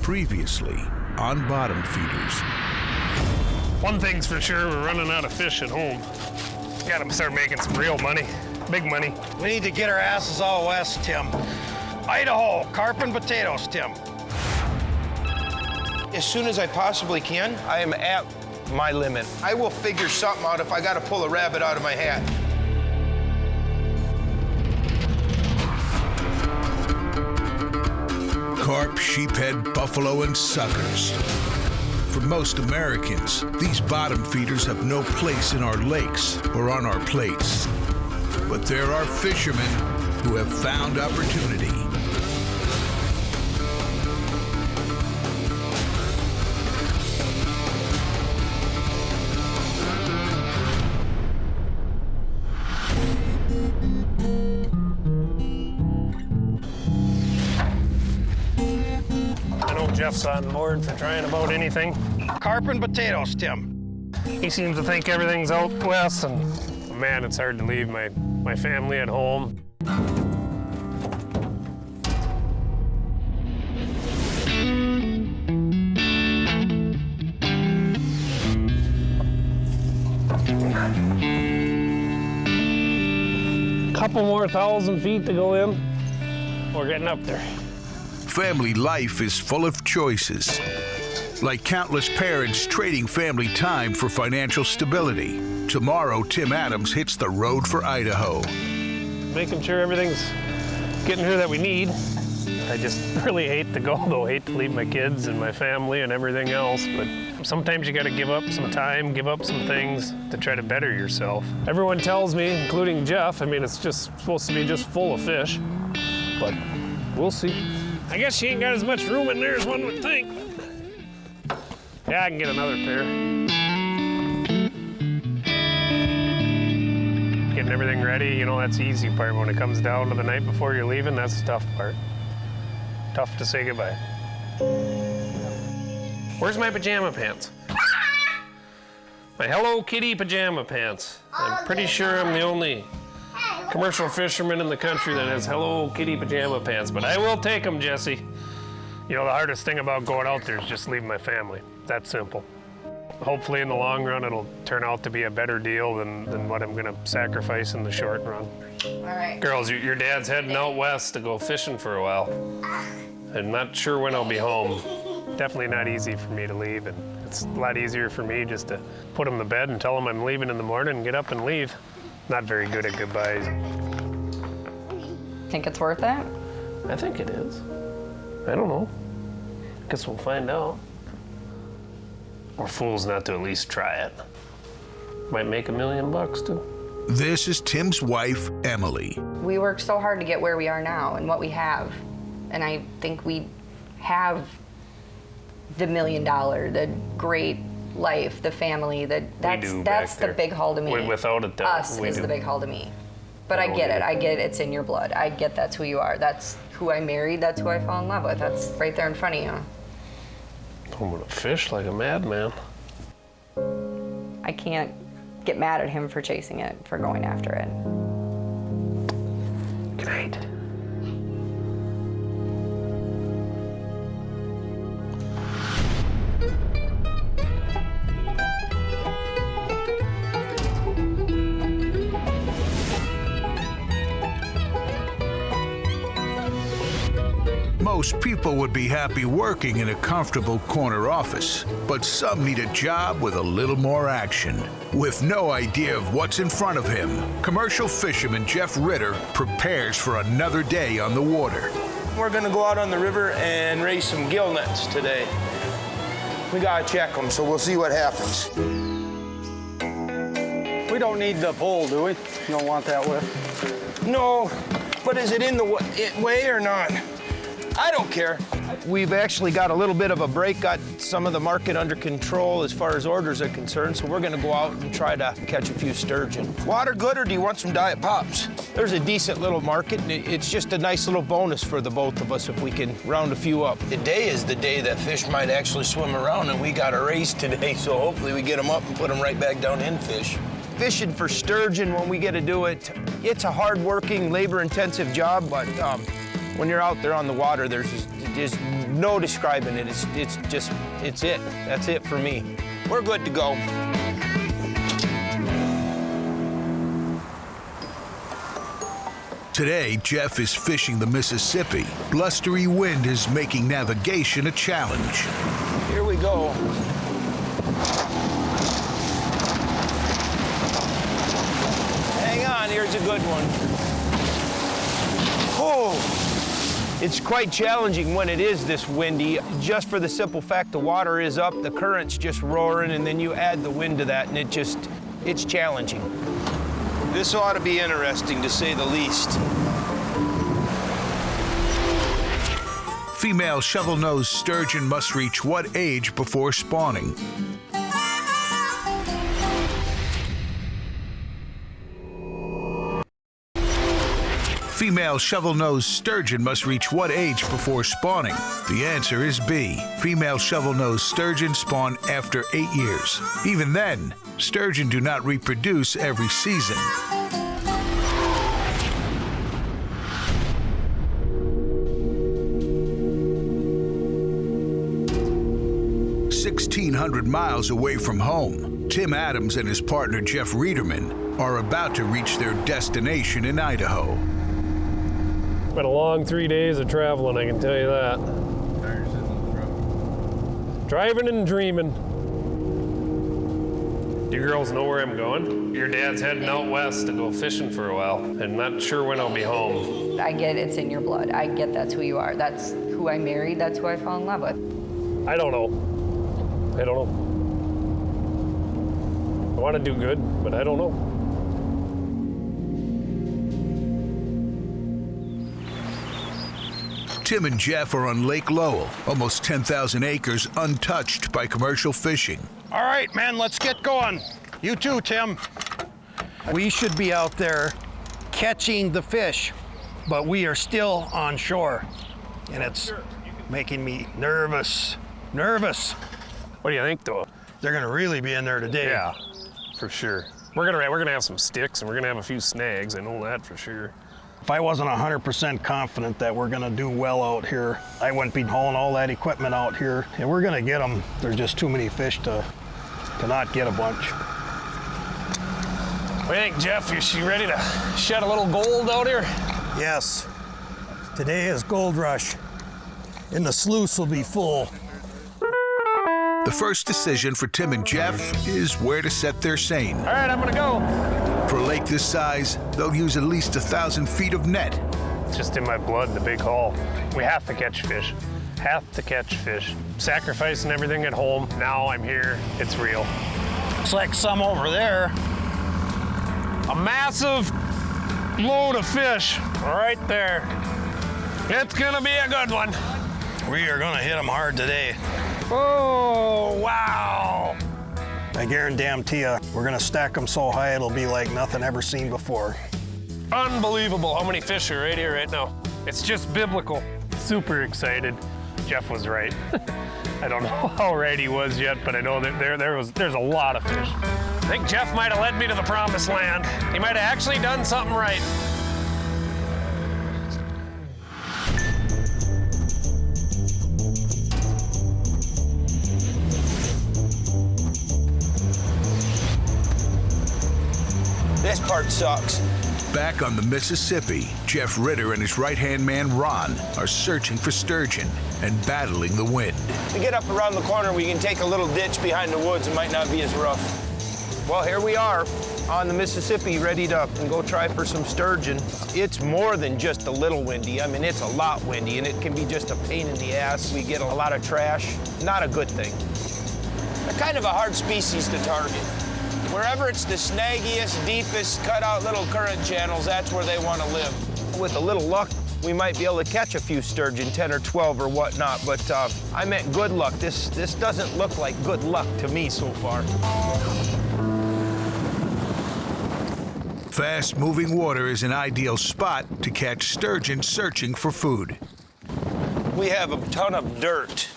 Previously on bottom feeders. One thing's for sure, we're running out of fish at home. Got to start making some real money, big money. We need to get our asses all west, Tim. Idaho, carp and potatoes, Tim. As soon as I possibly can, I am at my limit. I will figure something out if I got to pull a rabbit out of my hat. Carp, sheephead, buffalo, and suckers. For most Americans, these bottom feeders have no place in our lakes or on our plates. But there are fishermen who have found opportunity. Jeff's on board for trying about anything. Carp and potatoes, Tim. He seems to think everything's out west, and man, it's hard to leave my family at home. Couple more 1,000 feet to go in. We're getting up there. Family life is full of choices. Like countless parents trading family time for financial stability. Tomorrow, Tim Adams hits the road for Idaho. Making sure everything's getting here that we need. I just really hate to go, though. Hate to leave my kids and my family and everything else, but sometimes you gotta give up some time, give up some things to try to better yourself. Everyone tells me, including Jeff, I mean, it's just supposed to be just full of fish, but we'll see. I guess she ain't got as much room in there as one would think. Yeah, I can get another pair. Getting everything ready, you know, that's the easy part. When it comes down to the night before you're leaving, that's the tough part. Tough to say goodbye. Where's my pajama pants? My Hello Kitty pajama pants. I'm pretty sure I'm the only commercial fisherman in the country that has Hello Kitty pajama pants, but I will take them, Jesse. You know, the hardest thing about going out there is just leaving my family. That simple. Hopefully in the long run, it'll turn out to be a better deal than what I'm gonna sacrifice in the short run. All right. Girls, your dad's heading out west to go fishing for a while. I'm not sure when I'll be home. Definitely not easy for me to leave, and it's a lot easier for me just to put him to bed and tell him I'm leaving in the morning and get up and leave. Not very good at goodbyes. Think it's worth it? I think it is. I don't know. Guess we'll find out. We're fools not to at least try it. Might make $1 million too. This is Tim's wife, Emily. We worked so hard to get where we are now and what we have. And I think we have the $1 million, the great life, the family, that's the big haul to me. Without a doubt. Us is the big haul to me. But I get it. I get it's in your blood. I get that's who you are. That's who I married. That's who I fell in love with. That's right there in front of you. I'm gonna fish like a madman. I can't get mad at him for chasing it, for going after it. Good night. Most people would be happy working in a comfortable corner office, but some need a job with a little more action. With no idea of what's in front of him, commercial fisherman Jeff Ritter prepares for another day on the water. We're gonna go out on the river and raise some gill nets today. We gotta check them, so we'll see what happens. We don't need the pole, do we? You don't want that with? No, but is it in the way or not? I don't care. We've actually got a little bit of a break, got some of the market under control as far as orders are concerned, so we're gonna go out and try to catch a few sturgeon. Water good, or do you want some Diet Pops? There's a decent little market, and it's just a nice little bonus for the both of us if we can round a few up. Today is the day that fish might actually swim around, and we got a race today, so hopefully we get them up and put them right back down in fish. Fishing for sturgeon, when we get to do it, it's a hard-working, labor-intensive job, but when you're out there on the water, there's There's no describing it. It's just, it's it. That's it for me. We're good to go. Today, Jeff is fishing the Mississippi. Blustery wind is making navigation a challenge. Here we go. Hang on, here's a good one. Oh, it's quite challenging when it is this windy, just for the simple fact the water is up, the current's just roaring, and then you add the wind to that, and it's challenging. This ought to be interesting, to say the least. Female shovel-nosed sturgeon must reach what age before spawning? Female shovel-nosed sturgeon must reach what age before spawning? The answer is B. Female shovel-nosed sturgeon spawn after 8 years. Even then, sturgeon do not reproduce every season. "1,600 miles away from home, Tim Adams and his partner Jeff Reederman are about to reach their destination in Idaho. Been a long 3 days of traveling, I can tell you that. Driving and dreaming. Do you girls know where I'm going? Your dad's heading out west to go fishing for a while, and not sure when I'll be home. I get it's in your blood. I get that's who you are. That's who I married. That's who I fell in love with. I don't know. I don't know. I want to do good, but I don't know. Tim and Jeff are on Lake Lowell, almost 10,000 acres untouched by commercial fishing. All right, man, let's get going. You too, Tim. We should be out there catching the fish, but we are still on shore, and it's making me nervous. Nervous. What do you think, though? They're gonna really be in there today. Yeah, for sure. We're gonna have some sticks, and we're gonna have a few snags. I know that for sure. If I wasn't 100% confident that we're gonna do well out here, I wouldn't be hauling all that equipment out here. And we're gonna get them. There's just too many fish to not get a bunch. What do you think, Jeff? Is she ready to shed a little gold out here? Yes. Today is gold rush, and the sluice will be full. The first decision for Tim and Jeff is where to set their seine. All right, I'm gonna go. For a lake this size, they'll use at least 1,000 feet of net. It's just in my blood, the big haul. We have to catch fish. Have to catch fish. Sacrificing everything at home. Now I'm here. It's real. Looks like some over there. A massive load of fish right there. It's gonna be a good one. We are gonna hit them hard today. Oh, wow. I guarantee you, we're gonna stack them so high it'll be like nothing ever seen before. Unbelievable how many fish are right here right now. It's just biblical. Super excited. Jeff was right. I don't know how right he was yet, but I know that there's a lot of fish. I think Jeff might have led me to the promised land. He might have actually done something right. This part sucks. Back on the Mississippi, Jeff Ritter and his right-hand man Ron are searching for sturgeon and battling the wind. We get up around the corner, we can take a little ditch behind the woods. It might not be as rough. Well, here we are on the Mississippi, ready to go try for some sturgeon. It's more than just a little windy. I mean, it's a lot windy, and it can be just a pain in the ass. We get a lot of trash. Not a good thing. They're kind of a hard species to target. Wherever it's the snaggiest, deepest, cut out little current channels, that's where they want to live. With a little luck, we might be able to catch a few sturgeon, 10 or 12 or whatnot, but I meant good luck. This doesn't look like good luck to me so far. Fast-moving water is an ideal spot to catch sturgeon searching for food. We have a ton of dirt.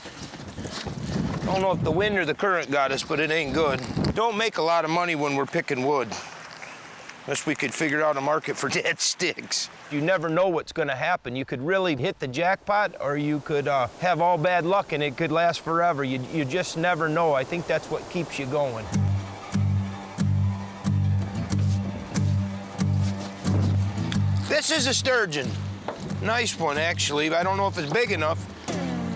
I don't know if the wind or the current got us, but it ain't good. Don't make a lot of money when we're picking wood. Unless we could figure out a market for dead sticks. You never know what's gonna happen. You could really hit the jackpot, or you could have all bad luck and it could last forever. You just never know. I think that's what keeps you going. This is a sturgeon. Nice one, actually. I don't know if it's big enough,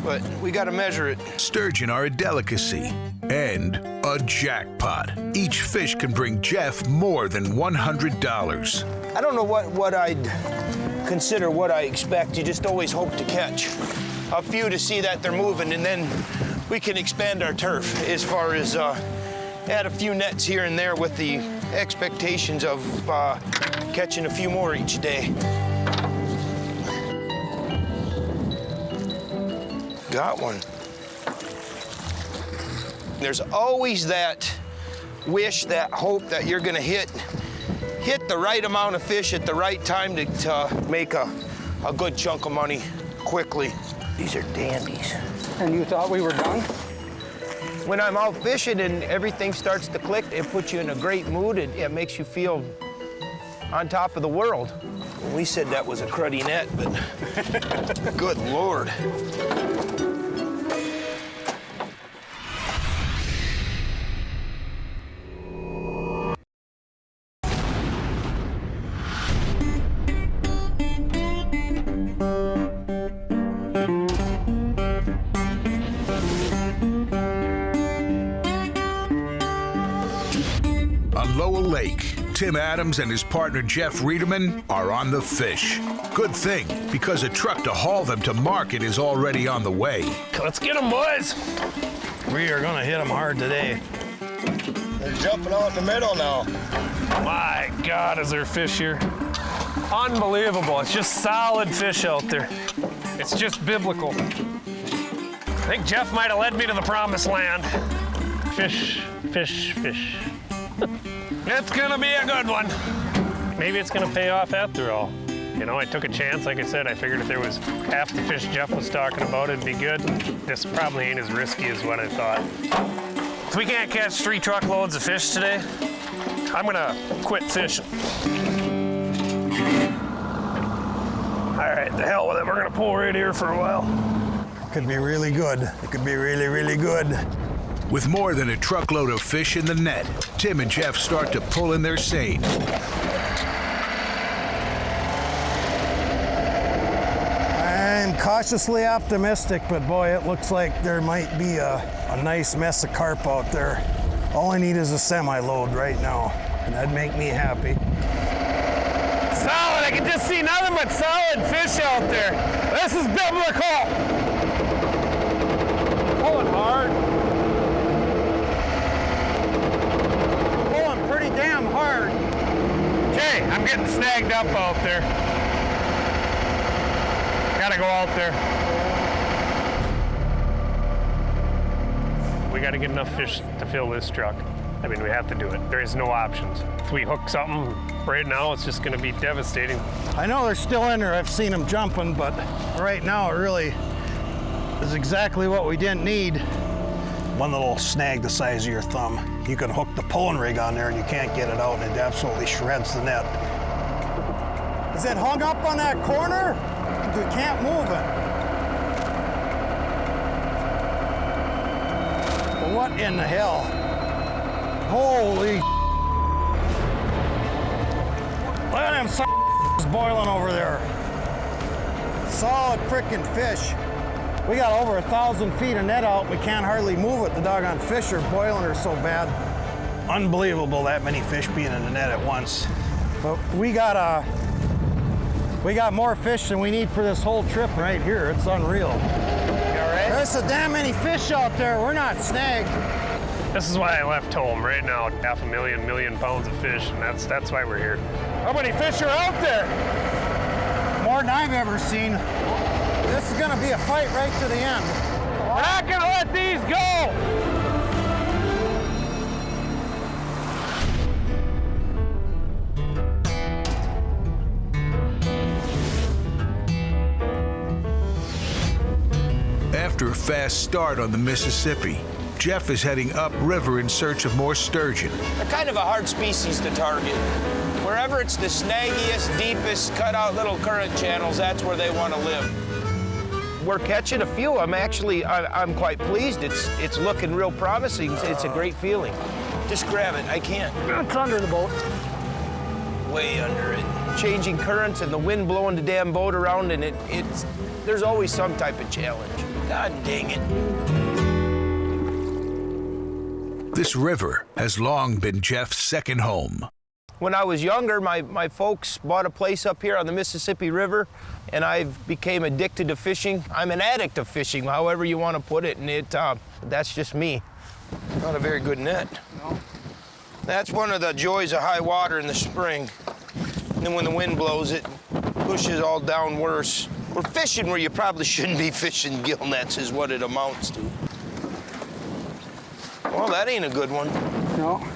but we gotta measure it. Sturgeon are a delicacy and a jackpot. Each fish can bring Jeff more than $100. I don't know what I'd consider what I expect. You just always hope to catch a few to see that they're moving, and then we can expand our turf as far as add a few nets here and there with the expectations of catching a few more each day. Got one. There's always that wish, that hope that you're gonna hit the right amount of fish at the right time to make a good chunk of money quickly. These are dandies. And you thought we were done? When I'm out fishing and everything starts to click, it puts you in a great mood. It makes you feel on top of the world. We said that was a cruddy net, but good Lord. Tim Adams and his partner Jeff Riederman are on the fish. Good thing, because a truck to haul them to market is already on the way. Let's get them, boys. We are gonna hit them hard today. They're jumping out the middle now. My God, is there fish here? Unbelievable. It's just solid fish out there. It's just biblical. I think Jeff might have led me to the promised land. Fish, fish, fish. It's gonna be a good one. Maybe it's gonna pay off after all. You know, I took a chance. Like I said, I figured if there was half the fish Jeff was talking about, it'd be good. This probably ain't as risky as what I thought. If we can't catch 3 truckloads of fish today, I'm gonna quit fishing. All right, the hell with it. We're gonna pull right here for a while. Could be really good. It could be really, really good. With more than a truckload of fish in the net, Tim and Jeff start to pull in their seine. I'm cautiously optimistic, but boy, it looks like there might be a nice mess of carp out there. All I need is a semi-load right now, and that'd make me happy. Solid, I can just see nothing but solid fish out there. This is biblical. Pulling hard. Pulling pretty damn hard. Okay, I'm getting snagged up out there. Gotta go out there. We gotta get enough fish to fill this truck. I mean, we have to do it. There is no options. If we hook something right now, it's just gonna be devastating. I know they're still in there. I've seen them jumping, but right now it really is exactly what we didn't need. One little snag the size of your thumb. You can hook the pulling rig on there and you can't get it out, and it absolutely shreds the net. Is it hung up on that corner? We can't move it. Well, what in the hell? Holy look at them boiling over there. Solid frickin' fish. We got over 1,000 feet of net out. We can't hardly move it. The doggone fish are boiling her so bad. Unbelievable that many fish being in the net at once. But we got more fish than we need for this whole trip right here. It's unreal. You all right? There's so damn many fish out there. We're not snagged. This is why I left home right now. 500,000 million pounds of fish, and that's why we're here. How many fish are out there? More than I've ever seen. This is gonna be a fight right to the end. We're not gonna let these go! After a fast start on the Mississippi, Jeff is heading upriver in search of more sturgeon. They're kind of a hard species to target. Wherever it's the snaggiest, deepest, cut out little current channels, that's where they want to live. We're catching a few. I'm quite pleased. It's looking real promising. It's a great feeling. Just grab it. I can't. It's under the boat. Way under it. Changing currents and the wind blowing the damn boat around, and there's always some type of challenge. God dang it. This river has long been Jeff's second home. When I was younger, my folks bought a place up here on the Mississippi River, and I became addicted to fishing. I'm an addict of fishing, however you want to put it, and that's just me. Not a very good net. No. That's one of the joys of high water in the spring. And then when the wind blows, it pushes all down worse. We're fishing where you probably shouldn't be fishing gill nets is what it amounts to. Well, that ain't a good one. No.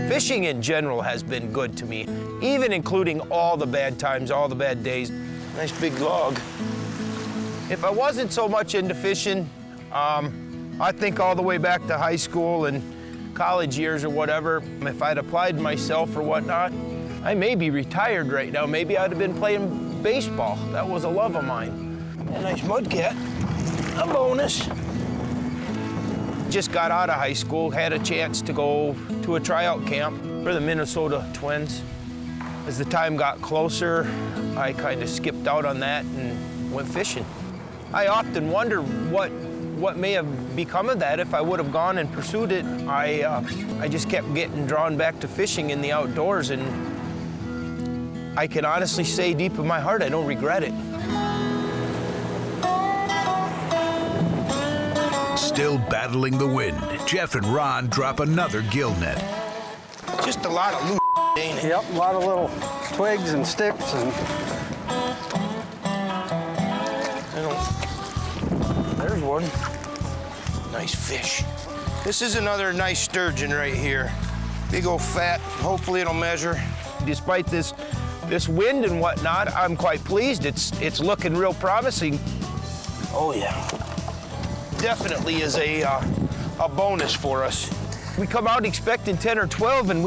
Fishing in general has been good to me, even including all the bad times, all the bad days. Nice big log. If I wasn't so much into fishing, I think all the way back to high school and college years or whatever, if I'd applied myself or whatnot, I may be retired right now. Maybe I'd have been playing baseball. That was a love of mine. A nice mudcat, a bonus. Just got out of high school, had a chance to go to a tryout camp for the Minnesota Twins. As the time got closer, I kind of skipped out on that and went fishing. I often wonder what may have become of that if I would have gone and pursued it. I just kept getting drawn back to fishing in the outdoors, and I can honestly say deep in my heart I don't regret it. Still battling the wind, Jeff and Ron drop another gill net. Just a lot of loose, ain't it? Yep, a lot of little twigs and sticks and... There's one. Nice fish. This is another nice sturgeon right here. Big old fat, hopefully it'll measure. Despite this wind and whatnot, I'm quite pleased. It's looking real promising. Oh yeah. Definitely is a bonus for us. We come out expecting 10 or 12, and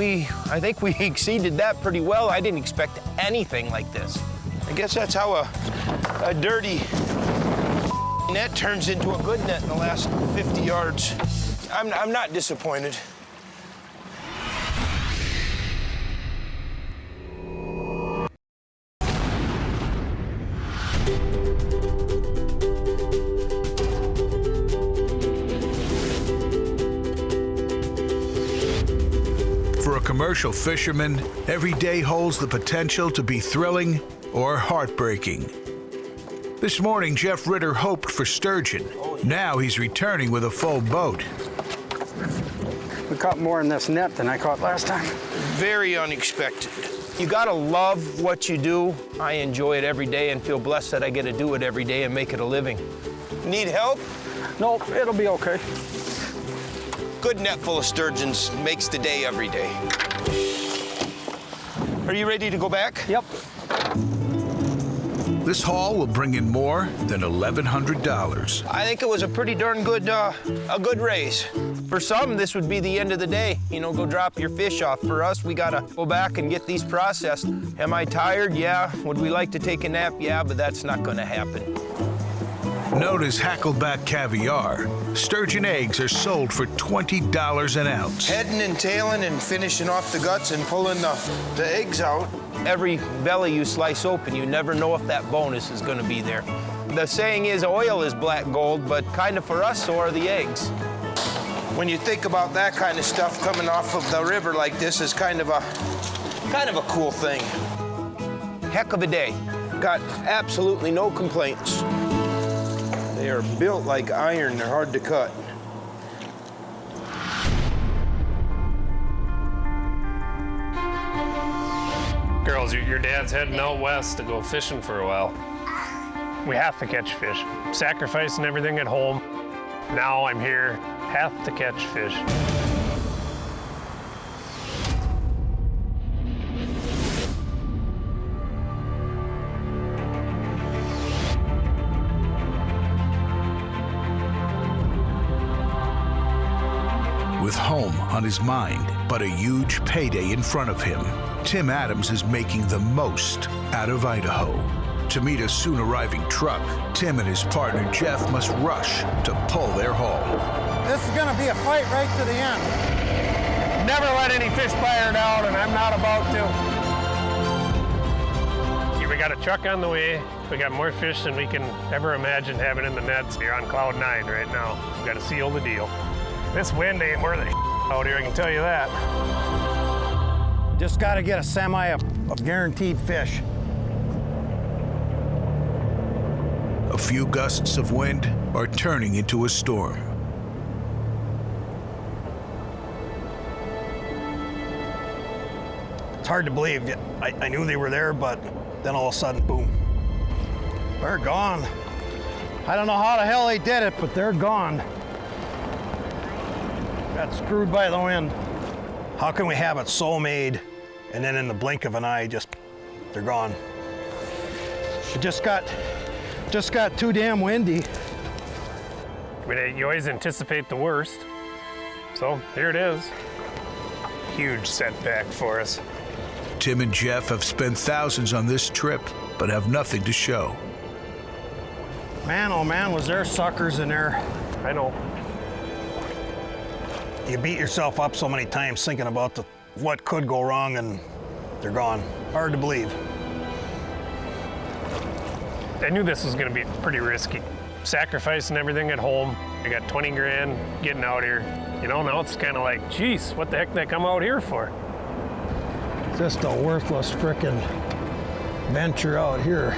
I think we exceeded that pretty well. I didn't expect anything like this. I guess that's how a dirty net turns into a good net in the last 50 yards. I'm not disappointed. For a commercial fisherman, every day holds the potential to be thrilling or heartbreaking. This morning, Jeff Ritter hoped for sturgeon. Now he's returning with a full boat. We caught more in this net than I caught last time. Very unexpected. You gotta love what you do. I enjoy it every day and feel blessed that I get to do it every day and make it a living. Need help? No, it'll be okay. Good net full of sturgeons makes the day every day. Are you ready to go back? Yep. This haul will bring in more than $1,100. I think it was a pretty darn good, a good raise. For some, this would be the end of the day. You know, go drop your fish off. For us, we gotta go back and get these processed. Am I tired? Yeah. Would we like to take a nap? Yeah, but that's not gonna happen. Known as hackleback caviar, sturgeon eggs are sold for $20 an ounce. Heading and tailing and finishing off the guts and pulling the eggs out. Every belly you slice open, you never know if that bonus is gonna be there. The saying is oil is black gold, but kind of for us, so are the eggs. When you think about that kind of stuff coming off of the river like this is kind of a cool thing. Heck of a day. Got absolutely no complaints. They are built like iron, they're hard to cut. Girls, your dad's heading out west to go fishing for a while. We have to catch fish. Sacrificing everything at home. Now I'm here, have to catch fish. with home on his mind, but a huge payday in front of him. Tim Adams is making the most out of Idaho. To meet a soon arriving truck, Tim and his partner Jeff must rush to pull their haul. This is gonna be a fight right to the end. Never let any fish fire down, and I'm not about to. We got a truck on the way. We got more fish than we can ever imagine having in the nets. You're on cloud 9 right now. We got to seal the deal. This wind ain't worth a out here, I can tell you that. Just got to get a semi of guaranteed fish. A few gusts of wind are turning into a storm. It's hard to believe. I knew they were there, but then all of a sudden, boom, they're gone. I don't know how the hell they did it, but they're gone. Got screwed by the wind. How can we have it so made, and then in the blink of an eye, they're gone? It just got too damn windy. I mean, you always anticipate the worst. So here it is. Huge setback for us. Tim and Jeff have spent thousands on this trip, but have nothing to show. Man, oh man, was there suckers in there. I know. You beat yourself up so many times thinking about what could go wrong, and they're gone. Hard to believe. I knew this was going to be pretty risky. Sacrificing everything at home. I got 20 grand getting out here. You know, now it's kind of like, geez, what the heck did I come out here for? Just a worthless frickin' venture out here.